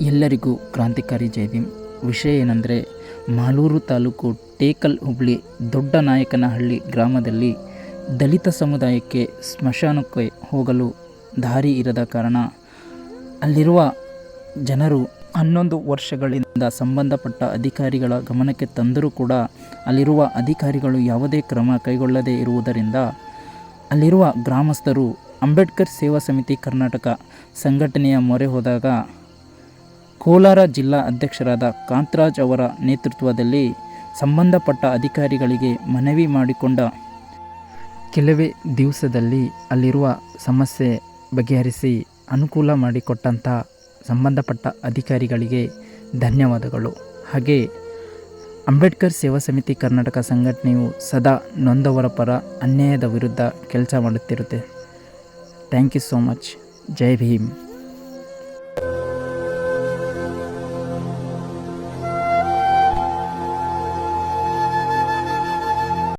ಎಲ್ಲರಿಗೂ ಕ್ರಾಂತಿಕಾರಿ ಜೈ ಭೀಮ್. ವಿಷಯ ಏನೆಂದರೆ, ಮಾಲೂರು ತಾಲೂಕು ಟೇಕಲ್ ಹುಬ್ಳಿ ದೊಡ್ಡನಾಯಕನಹಳ್ಳಿ ಗ್ರಾಮದಲ್ಲಿ ದಲಿತ ಸಮುದಾಯಕ್ಕೆ ಸ್ಮಶಾನಕ್ಕೆ ಹೋಗಲು ದಾರಿ ಇರದ ಕಾರಣ ಅಲ್ಲಿರುವ ಜನರು 11 ವರ್ಷಗಳಿಂದ ಸಂಬಂಧಪಟ್ಟ ಅಧಿಕಾರಿಗಳ ಗಮನಕ್ಕೆ ತಂದರೂ ಕೂಡ ಅಲ್ಲಿರುವ ಅಧಿಕಾರಿಗಳು ಯಾವುದೇ ಕ್ರಮ ಕೈಗೊಳ್ಳದೇ ಇರುವುದರಿಂದ ಅಲ್ಲಿರುವ ಗ್ರಾಮಸ್ಥರು ಅಂಬೇಡ್ಕರ್ ಸೇವಾ ಸಮಿತಿ ಕರ್ನಾಟಕ ಸಂಘಟನೆಯ ಮೊರೆ ಹೋದಾಗ ಕೋಲಾರ ಜಿಲ್ಲಾ ಅಧ್ಯಕ್ಷರಾದ ಕಾಂತರಾಜ್ ಅವರ ನೇತೃತ್ವದಲ್ಲಿ ಸಂಬಂಧಪಟ್ಟ ಅಧಿಕಾರಿಗಳಿಗೆ ಮನವಿ ಮಾಡಿಕೊಂಡ ಕೆಲವೇ ದಿವಸದಲ್ಲಿ ಅಲ್ಲಿರುವ ಸಮಸ್ಯೆ ಬಗೆಹರಿಸಿ ಅನುಕೂಲ ಮಾಡಿಕೊಟ್ಟಂಥ ಸಂಬಂಧಪಟ್ಟ ಅಧಿಕಾರಿಗಳಿಗೆ ಧನ್ಯವಾದಗಳು. ಹಾಗೆ ಅಂಬೇಡ್ಕರ್ ಸೇವಾ ಸಮಿತಿ ಕರ್ನಾಟಕ ಸಂಘಟನೆಯು ಸದಾ ನೊಂದವರ ಪರ, ಅನ್ಯಾಯದ ವಿರುದ್ಧ ಕೆಲಸ ಮಾಡುತ್ತಿರುತ್ತೆ. Thank you so much. Jai Bhim.